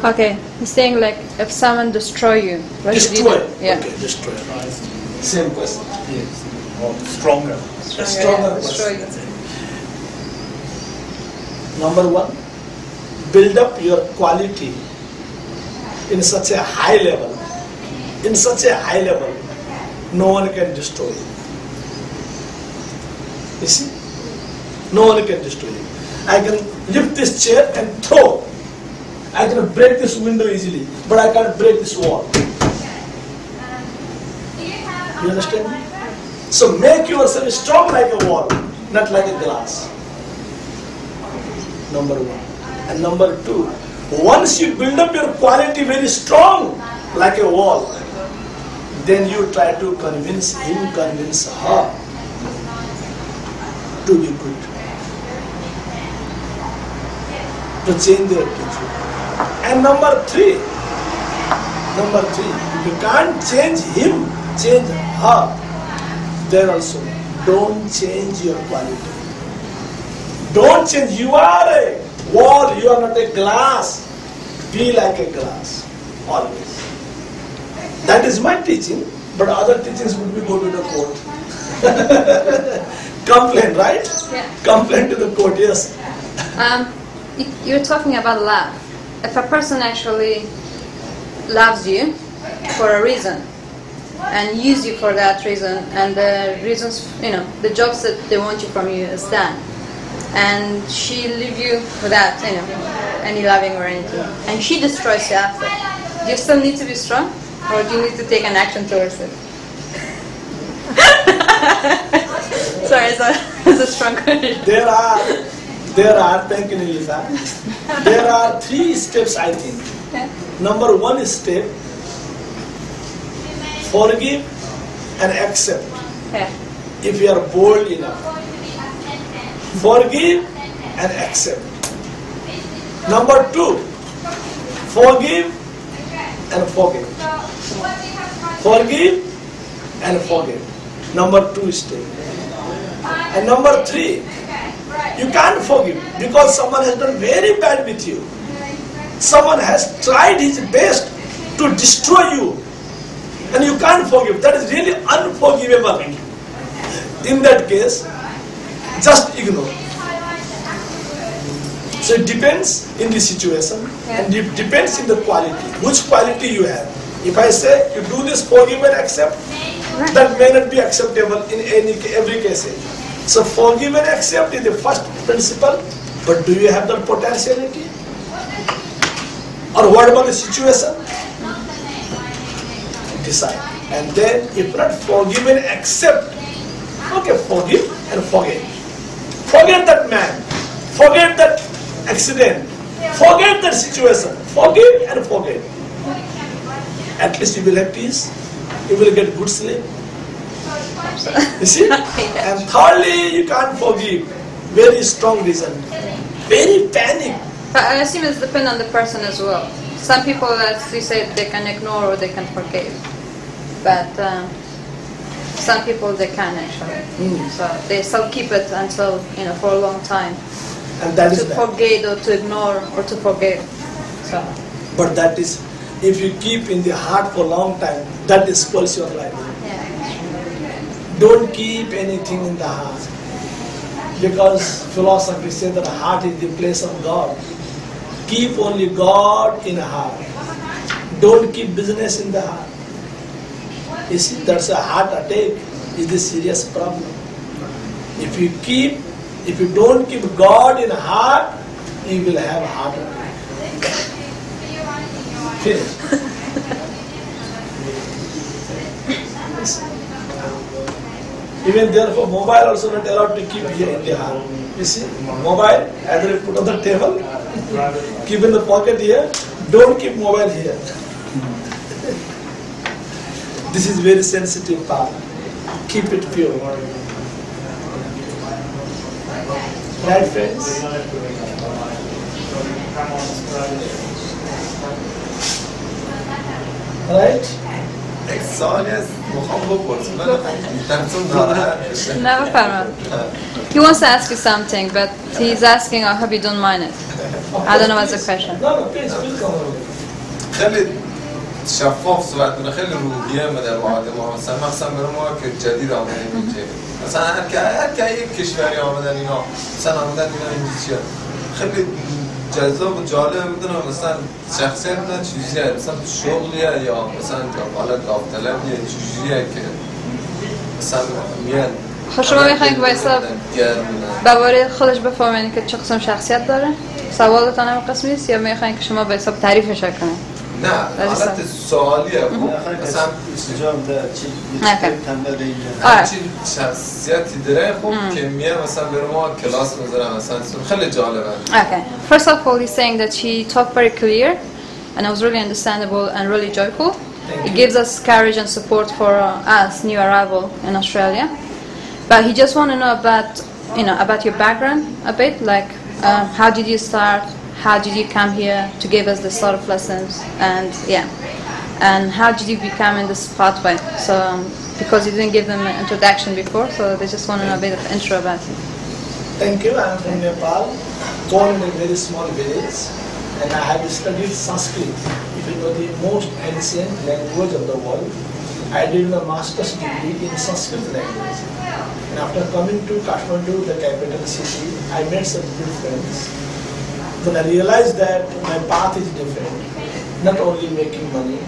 Okay, he's saying like if someone destroy you, what should you Destroy. do? Yeah. Okay, destroy. Same question. Yes. Or stronger. Stronger yeah, destroy you. question. Number one, build up your quality in such a high level. In such a high level, no one can destroy you. You see? No one can destroy you. I can lift this chair and throw. I can break this window easily, but I can't break this wall. You understand? So make yourself strong like a wall, not like a glass. Number one. And number two, once you build up your quality very strong, like a wall, then you try to convince him, convince her to be good, to change their attitude. And number three, if you can't change him, change her, then also don't change your quality. Don't change. You are a wall, you are not a glass. Be like a glass, always. That is my teaching, but other teachings would be go to the court. Complain, right? Yeah. Complain to the court, yes. You're talking about love. If a person actually loves you for a reason and use you for that reason, and the reasons, the jobs that they want you from you is done, and she leave you without, any loving or anything, and she destroys you after, do you still need to be strong, or do you need to take an action towards it? Sorry, it's a strong question. There are, thank you, Nilisa. There are 3 steps, I think. Yeah. Number 1 step, forgive and accept. Yeah. If you are bold enough. Forgive and accept. Number 2, forgive and forget. Forgive and forget. Number 2 step. And number 3, you can't forgive because someone has done very bad with you. Someone has tried his best to destroy you, and you can't forgive. That is really unforgivable. In that case, just ignore. So it depends in the situation, and it depends in the quality. Which quality you have. If I say you do this, forgive and accept, that may not be acceptable in every case. So forgive and accept is the first principle, but do you have that potentiality? Or what about the situation? Decide. And then if not, forgive and accept. Okay, forgive and forget. Forget that man. Forget that accident. Forget that situation. Forgive and forget. At least you will have peace. You will get good sleep. You see? And thirdly, you can't forgive. Very strong reason. Very panic. But I assume it's depends on the person as well. Some people, as you said, they can ignore or they can forgive. But some people, they can actually. So they still keep it until, for a long time. And that is to forget or to ignore or to forget. So. But that is, if you keep in the heart for a long time, that spoils your life. Don't keep anything in the heart. Because philosophy says that the heart is the place of God. Keep only God in the heart. Don't keep business in the heart. You see, that's a heart attack. Is a serious problem. If you don't keep God in the heart, you will have a heart attack. Finish. Even therefore, mobile also not allowed to keep here in the heart. You see, mobile either you put on the table, keep in the pocket here. Don't keep mobile here. This is very sensitive part. Keep it pure. Right, friends? Right? Next song is Never found. He wants to ask you something, but he's asking, I hope you don't mind it. I don't know what's the question. No, please come on. خیلی شفاف صحبت کنه، خیلی روحیه در معادم ها. مثلا برای ما که جدید آمدن اینجا، مثلا هر که یک کشوری آمدن اینا، مثلا آمدن اینا اینجا چیه، خیلی جذاب و جالب بودن. مثلا شخصیت نه چیزیه، مثلا شغلیه یا مثلا حالا داوطلبیه چیزیه که مثلا میاد. خب شما میخواین که وایسا درباره خودش بفهمین که چه قسم شخصیت داره؟ سوالتان هم قسمی است یا میخواین که شما به حساب تعریفش کنید؟ نه، حالت سوالیه. مثلا چی شخصیتی داره خوب که میاد مثلا برای ما کلاس میذاره، مثلا خیلی جالبه. Okay. First of all, he's saying that he talked very clear and it was really understandable and really joyful. It gives us courage and support for us new arrival in Australia. But he just want to know about your background a bit, like how did you start? How did you come here to give us this sort of lessons? And and how did you become in this pathway? So because you didn't give them an introduction before, so they just want to know a bit of intro about you. Thank you. I'm from Nepal, born in a very small village, and I have studied Sanskrit. If you know the most ancient language of the world, I did a master's degree in Sanskrit language. And after coming to Kathmandu, the capital city, I met some good friends. Then I realized that my path is different. Not only making money,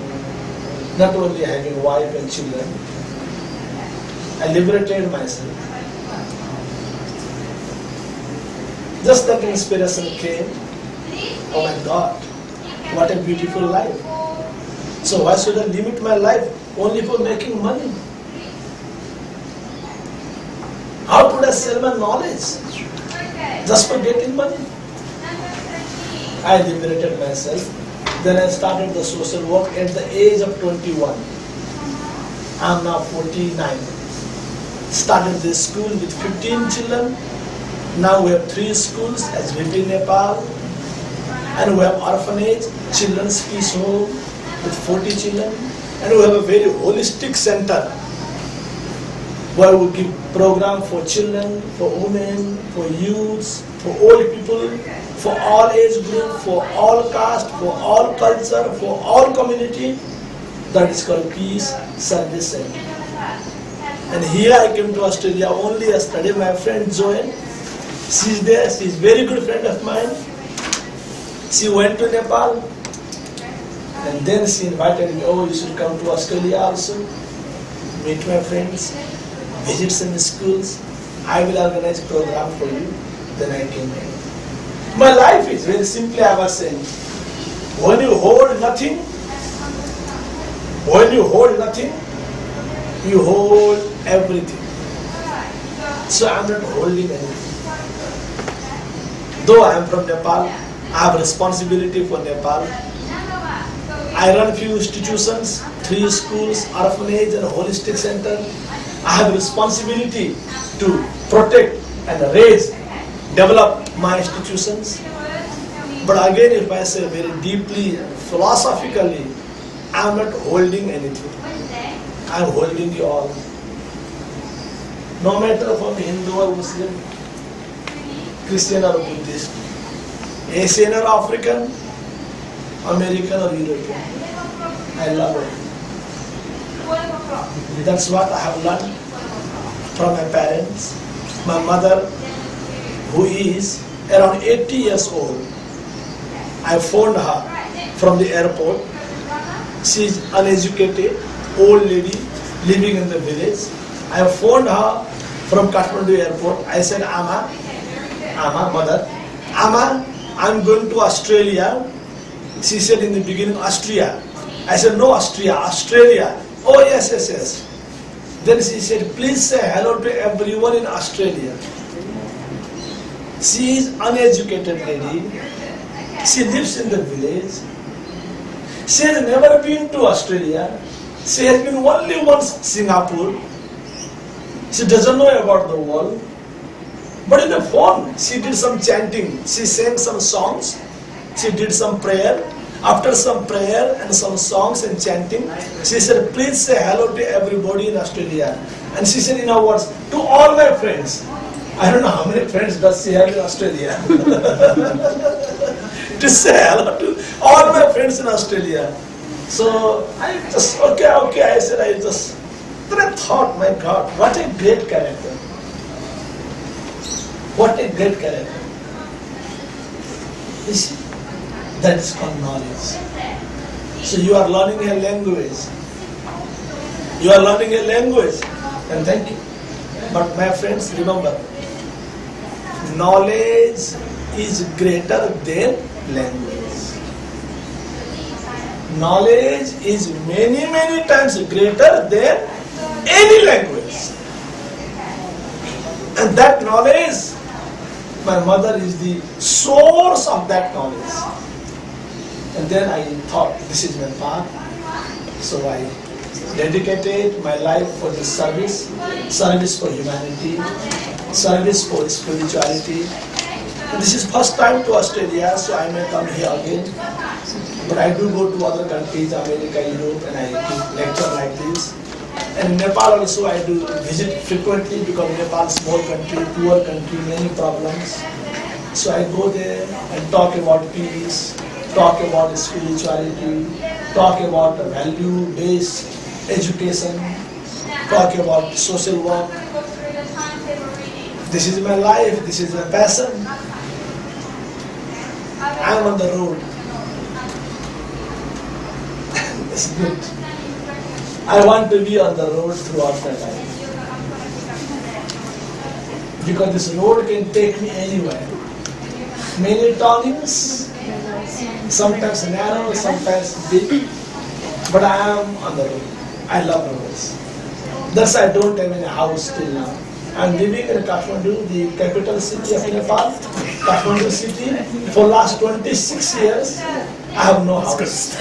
not only having wife and children. I liberated myself. Just that inspiration came. Oh my God, what a beautiful life. So why should I limit my life only for making money? How could I sell my knowledge just for getting money? I liberated myself. Then I started the social work at the age of 21. I'm now 49. Started this school with 15 children. Now we have 3 schools as VP Nepal. And we have orphanage, children's peace home with 40 children. And we have a very holistic center where we give program for children, for women, for youths, for old people, for all age group, for all caste, for all culture, for all community. That is called Peace Service Center. And here I came to Australia only yesterday. My friend Joanne, she's there. She's a very good friend of mine. She went to Nepal, and then she invited me, oh, you should come to Australia also, meet my friends, visit some schools. I will organize a program for you. Then I came here. My life is very simply, I was saying, when you hold nothing, you hold everything. So I'm not holding anything. Though I am from Nepal, I have responsibility for Nepal. I run few institutions, 3 schools, orphanage and holistic center. I have responsibility to protect and raise, develop my institutions. But again, if I say very deeply, philosophically, I am not holding anything. I am holding you all. No matter from Hindu or Muslim, Christian or Buddhist, Asian or African, American or European, I love it. That's what I have learned from my parents. My mother, who is around 80 years old, I phoned her from the airport. She is uneducated, old lady living in the village. I phoned her from Kathmandu airport. I said, Amma, mother, Amma, I'm going to Australia. She said in the beginning, Austria. I said, no, Austria, Australia. Oh, yes. Then she said, please say hello to everyone in Australia. She is uneducated lady. She lives in the village. She has never been to Australia. She has been only once Singapore. She doesn't know about the world. But in the phone, she did some chanting. She sang some songs. She did some prayer. After some prayer and some songs and chanting, she said, please say hello to everybody in Australia. And she said in her words, to all my friends. I don't know how many friends does she have in Australia. to say hello to all my friends in Australia. So I just, okay, I said, then I thought, my God, what a great character. What a great character. You see, that is called knowledge. So you are learning a language. You are learning a language, and thank you. But my friends, remember, knowledge is greater than language. Knowledge is many, many times greater than any language. And that knowledge, my mother is the source of that knowledge. And then I thought, this is my path. So I dedicated my life for the service for humanity, service for spirituality. And this is first time to Australia, so I may come here again. But I do go to other countries, America, Europe, and I give lecture like this. And in Nepal also I do visit frequently because Nepal is small country, poor country, many problems. So I go there and talk about peace, talk about spirituality, talk about value-based education, talk about social work. This is my life, this is my passion. I am on the road. It's good. I want to be on the road throughout my life. Because this road can take me anywhere. Many turnings, sometimes narrow, sometimes big, but I am on the road. I love roads. Thus I don't have any house till now. I am living in Kathmandu, the capital city of Nepal, Kathmandu city. For last 26 years, I have no house.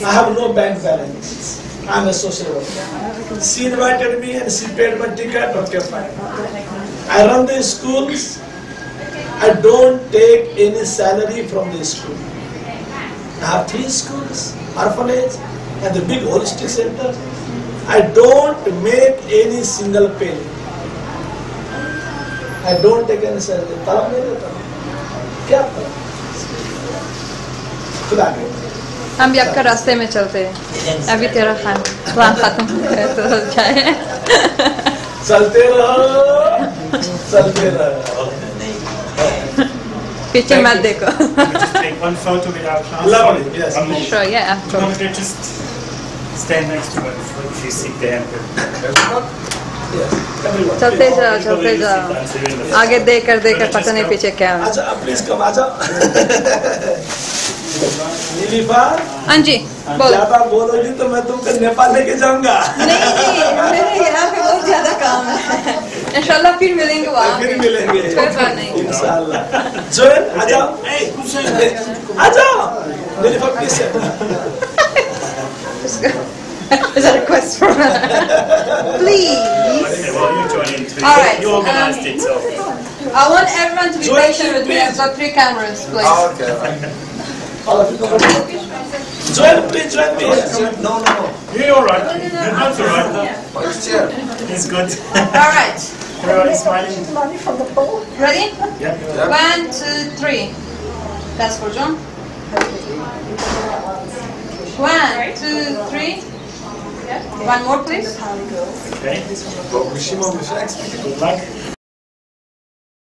I have no bank balance. I am a social worker. She invited me and she paid my ticket, okay fine. I run the schools. I don't take any salary from the school. I have 3 schools, orphanage, and the big holistic center. I don't make any single penny. I don't take any salary. तलब नहीं देता हूँ। क्या तलब? खुदा के। हम भी आपका रास्ते में चलते हैं। अभी तेरा प्लान खत्म हो गया तो जाए। चलते रहो। पीछे मत देखो। Just take one photo with our class. Lovely, yes. Sure, yeah. You want to just stand next to it if you sit there. Everyone. चलते जाओ। आगे देकर पता नहीं पीछे क्या है। आजा, please come, आजा। नीलिफर। हाँ जी, बोलो। ज़्यादा बोलोगी तो मैं तुमको नेपाल लेके जाऊँगा। नहीं, यहाँ पे बहुत ज़्यादा काम है। इंशाल्लाह फिर मिलेंगे वहाँ। फिर मिलेंगे। कोई बात नहीं। इंशाल्लाह। जोएल, आजा। आजा। नीलिफर, please sit. Is that a request from her? Please. Okay, well, you join in too. All right, You organised it, so. I want everyone to be patient with me. I've got 3 cameras, please. Okay. All of you come over. Joel, please join me. No. You're all right. You're good, all right. What's chair? It's good. All right. Everybody's smiling. Ready? Yeah. 1, 2, 3. That's for John. 1, 2, 3. One more, please. Okay. But we should explain. Good luck.